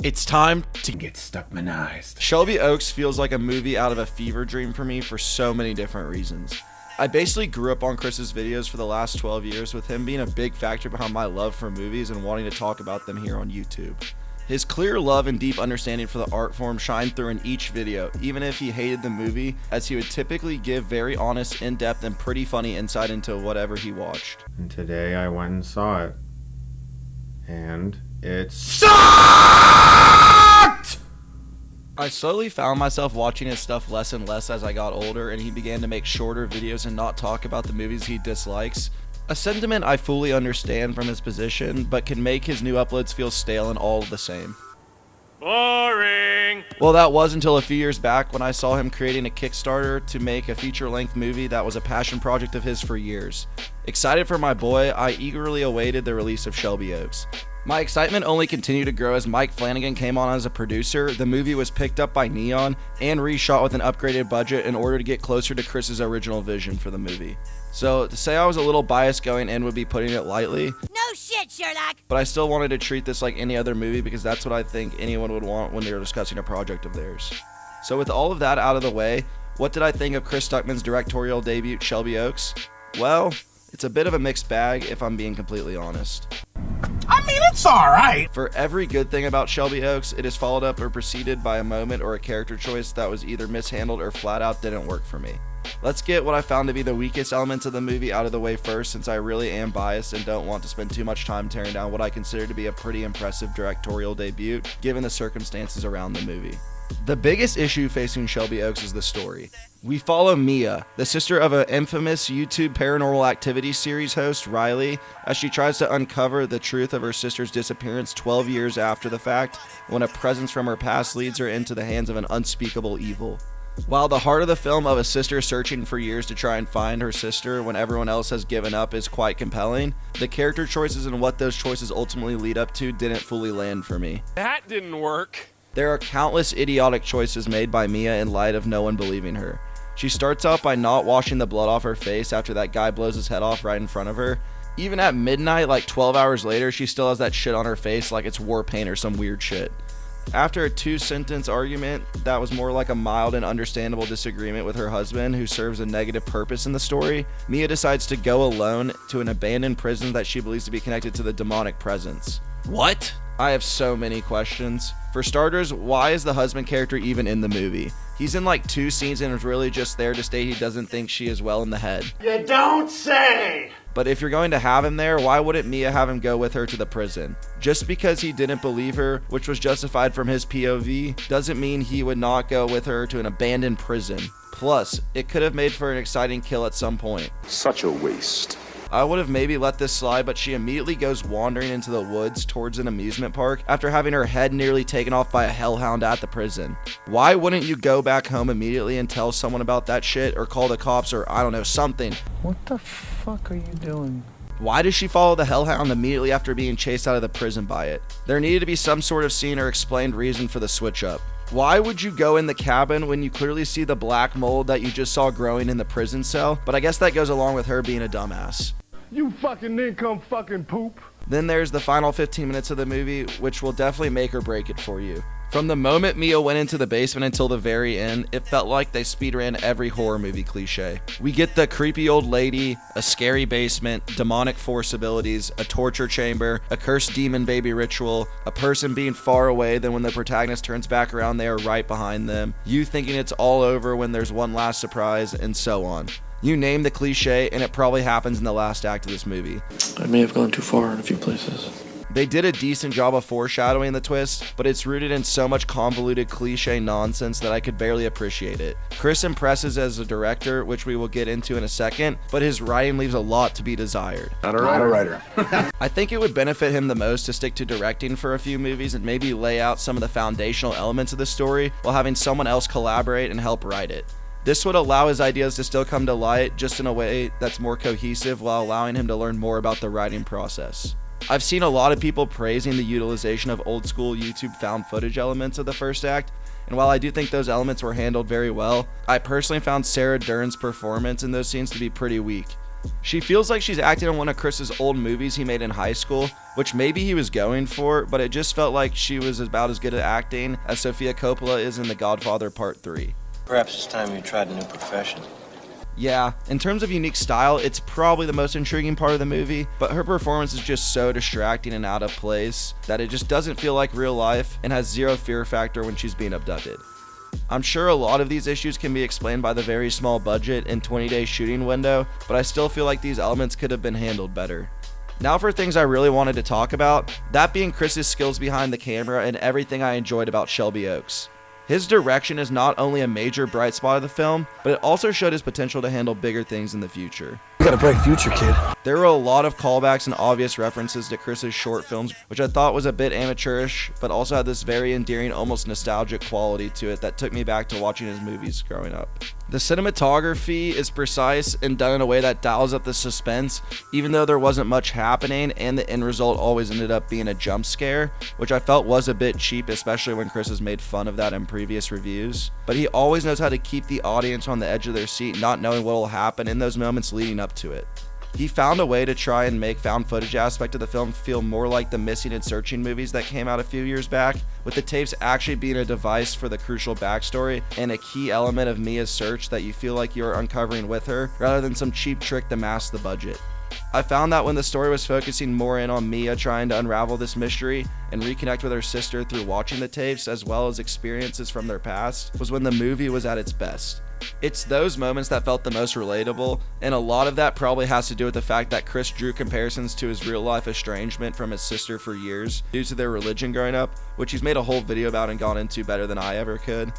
It's time to get Stuckmannized. Shelby Oaks feels like a movie out of a fever dream for me for so many different reasons. I basically grew up on Chris's videos for the last 12 years, with him being a big factor behind my love for movies and wanting to talk about them here on YouTube. His clear love and deep understanding for the art form shined through in each video, even if he hated the movie, as he would typically give very honest, in-depth, and pretty funny insight into whatever he watched. And today I went and saw it. And it sucked! I slowly found myself watching his stuff less and less as I got older, and he began to make shorter videos and not talk about the movies he dislikes. A sentiment I fully understand from his position, but can make his new uploads feel stale and all the same. Boring! Well, that was until a few years back when I saw him creating a Kickstarter to make a feature-length movie that was a passion project of his for years. Excited for my boy, I eagerly awaited the release of Shelby Oaks. My excitement only continued to grow as Mike Flanagan came on as a producer. The movie was picked up by Neon and reshot with an upgraded budget in order to get closer to Chris's original vision for the movie. So, to say I was a little biased going in would be putting it lightly. No shit, Sherlock! But I still wanted to treat this like any other movie because that's what I think anyone would want when they're discussing a project of theirs. So with all of that out of the way, what did I think of Chris Stuckmann's directorial debut, Shelby Oaks? Well, it's a bit of a mixed bag if I'm being completely honest. I mean, it's alright. For every good thing about Shelby Oaks, it is followed up or preceded by a moment or a character choice that was either mishandled or flat out didn't work for me. Let's get what I found to be the weakest elements of the movie out of the way first, since I really am biased and don't want to spend too much time tearing down what I consider to be a pretty impressive directorial debut, given the circumstances around the movie. The biggest issue facing Shelby Oaks is the story. We follow Mia, the sister of an infamous YouTube paranormal activity series host, Riley, as she tries to uncover the truth of her sister's disappearance 12 years after the fact, when a presence from her past leads her into the hands of an unspeakable evil. While the heart of the film of a sister searching for years to try and find her sister when everyone else has given up is quite compelling, the character choices and what those choices ultimately lead up to didn't fully land for me. That didn't work. There are countless idiotic choices made by Mia in light of no one believing her. She starts out by not washing the blood off her face after that guy blows his head off right in front of her. Even at midnight, like 12 hours later, she still has that shit on her face like it's war paint or some weird shit. After a 2-sentence argument that was more like a mild and understandable disagreement with her husband, who serves a negative purpose in the story, Mia decides to go alone to an abandoned prison that she believes to be connected to the demonic presence. What? I have so many questions. For starters, why is the husband character even in the movie? He's in like 2 scenes and is really just there to state he doesn't think she is well in the head. You don't say! But if you're going to have him there, why wouldn't Mia have him go with her to the prison? Just because he didn't believe her, which was justified from his POV, doesn't mean he would not go with her to an abandoned prison. Plus, it could have made for an exciting kill at some point. Such a waste. I would have maybe let this slide, but she immediately goes wandering into the woods towards an amusement park after having her head nearly taken off by a hellhound at the prison. Why wouldn't you go back home immediately and tell someone about that shit, or call the cops, or I don't know, something? What the fuck are you doing? Why does she follow the hellhound immediately after being chased out of the prison by it? There needed to be some sort of scene or explained reason for the switch up. Why would you go in the cabin when you clearly see the black mold that you just saw growing in the prison cell? But I guess that goes along with her being a dumbass. You fucking nincompoop fucking poop. Then there's the final 15 minutes of the movie, which will definitely make or break it for you. From the moment Mia went into the basement until the very end, it felt like they speedran every horror movie cliche. We get the creepy old lady, a scary basement, demonic force abilities, a torture chamber, a cursed demon baby ritual, a person being far away, then when the protagonist turns back around they are right behind them, you thinking it's all over when there's one last surprise, and so on. You name the cliche, and it probably happens in the last act of this movie. I may have gone too far in a few places. They did a decent job of foreshadowing the twist, but it's rooted in so much convoluted cliche nonsense that I could barely appreciate it. Chris impresses as a director, which we will get into in a second, but his writing leaves a lot to be desired. Not a writer. I think it would benefit him the most to stick to directing for a few movies and maybe lay out some of the foundational elements of the story while having someone else collaborate and help write it. This would allow his ideas to still come to light, just in a way that's more cohesive while allowing him to learn more about the writing process. I've seen a lot of people praising the utilization of old school YouTube found footage elements of the first act, and while I do think those elements were handled very well, I personally found Sarah Dern's performance in those scenes to be pretty weak. She feels like she's acting in one of Chris's old movies he made in high school, which maybe he was going for, but it just felt like she was about as good at acting as Sofia Coppola is in The Godfather Part 3. Perhaps it's time you tried a new profession. Yeah, in terms of unique style, it's probably the most intriguing part of the movie, but her performance is just so distracting and out of place that it just doesn't feel like real life and has zero fear factor when she's being abducted. I'm sure a lot of these issues can be explained by the very small budget and 20-day shooting window, but I still feel like these elements could have been handled better. Now for things I really wanted to talk about, that being Chris's skills behind the camera and everything I enjoyed about Shelby Oaks. His direction is not only a major bright spot of the film, but it also showed his potential to handle bigger things in the future. You got a bright future, kid. There were a lot of callbacks and obvious references to Chris's short films, which I thought was a bit amateurish, but also had this very endearing, almost nostalgic quality to it that took me back to watching his movies growing up. The cinematography is precise and done in a way that dials up the suspense, even though there wasn't much happening, and the end result always ended up being a jump scare, which I felt was a bit cheap, especially when Chris has made fun of that in previous reviews. But he always knows how to keep the audience on the edge of their seat, not knowing what will happen in those moments leading up to it. He found a way to try and make found footage aspect of the film feel more like the Missing and Searching movies that came out a few years back, with the tapes actually being a device for the crucial backstory and a key element of Mia's search that you feel like you're uncovering with her, rather than some cheap trick to mask the budget. I found that when the story was focusing more in on Mia trying to unravel this mystery and reconnect with her sister through watching the tapes as well as experiences from their past, was when the movie was at its best. It's those moments that felt the most relatable, and a lot of that probably has to do with the fact that Chris drew comparisons to his real life estrangement from his sister for years due to their religion growing up, which he's made a whole video about and gone into better than I ever could.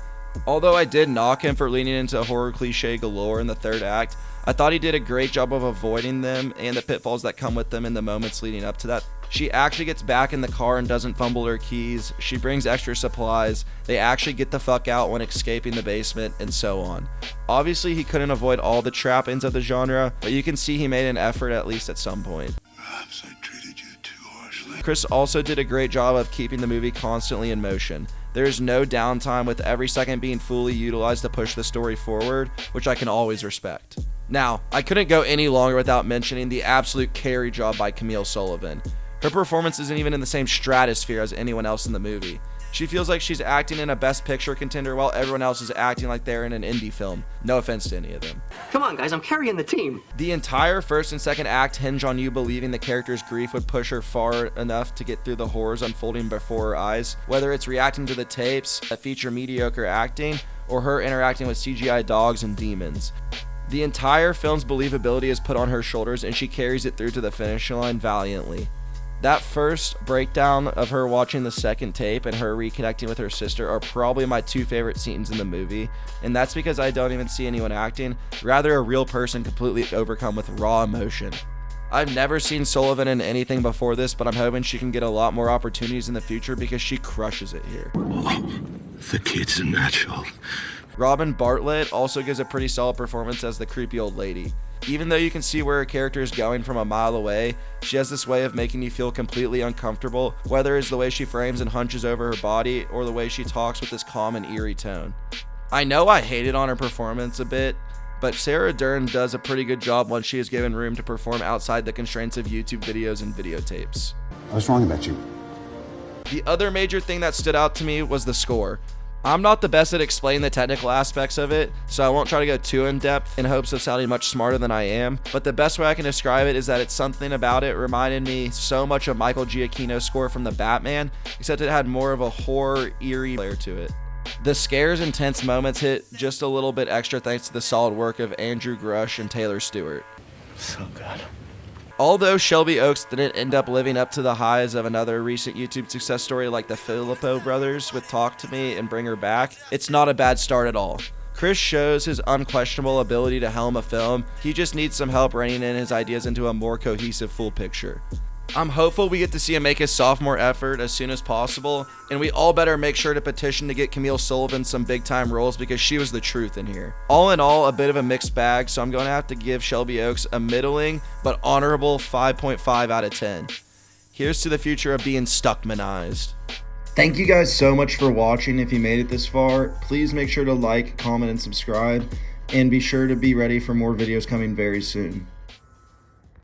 Although I did knock him for leaning into horror cliche galore in the third act, I thought he did a great job of avoiding them and the pitfalls that come with them in the moments leading up to that. She actually gets back in the car and doesn't fumble her keys, she brings extra supplies, they actually get the fuck out when escaping the basement, and so on. Obviously he couldn't avoid all the trappings of the genre, but you can see he made an effort at least at some point. Perhaps I treated you too harshly. Chris also did a great job of keeping the movie constantly in motion. There is no downtime, with every second being fully utilized to push the story forward, which I can always respect. Now, I couldn't go any longer without mentioning the absolute carry job by Camille Sullivan. Her performance isn't even in the same stratosphere as anyone else in the movie. She feels like she's acting in a Best Picture contender while everyone else is acting like they're in an indie film. No offense to any of them. Come on, guys, I'm carrying the team. The entire first and second act hinge on you believing the character's grief would push her far enough to get through the horrors unfolding before her eyes, whether it's reacting to the tapes that feature mediocre acting or her interacting with CGI dogs and demons. The entire film's believability is put on her shoulders, and she carries it through to the finish line valiantly. That first breakdown of her watching the second tape and her reconnecting with her sister are probably my two favorite scenes in the movie, and that's because I don't even see anyone acting, rather a real person completely overcome with raw emotion. I've never seen Sullivan in anything before this, but I'm hoping she can get a lot more opportunities in the future because she crushes it here. The kid's a natural. Robin Bartlett also gives a pretty solid performance as the creepy old lady. Even though you can see where her character is going from a mile away, she has this way of making you feel completely uncomfortable, whether it's the way she frames and hunches over her body or the way she talks with this calm and eerie tone. I know I hated on her performance a bit, but Sarah Dern does a pretty good job once she is given room to perform outside the constraints of YouTube videos and videotapes. What's wrong about you? The other major thing that stood out to me was the score. I'm not the best at explaining the technical aspects of it, so I won't try to go too in depth in hopes of sounding much smarter than I am, but the best way I can describe it is that it's something about it reminded me so much of Michael Giacchino's score from The Batman, except it had more of a horror, eerie flair to it. The scares and tense moments hit just a little bit extra thanks to the solid work of Andrew Grush and Taylor Stewart. So good. Although Shelby Oaks didn't end up living up to the highs of another recent YouTube success story like the Filippo brothers with Talk to Me and Bring Her Back, it's not a bad start at all. Chris shows his unquestionable ability to helm a film, he just needs some help reining in his ideas into a more cohesive full picture. I'm hopeful we get to see him make his sophomore effort as soon as possible, and we all better make sure to petition to get Camille Sullivan some big time roles because she was the truth in here. All in all, a bit of a mixed bag, so I'm going to have to give Shelby Oaks a middling but honorable 5.5 out of 10. Here's to the future of being Stuckmannized. Thank you guys so much for watching. If you made it this far, please make sure to like, comment, and subscribe, and be sure to be ready for more videos coming very soon.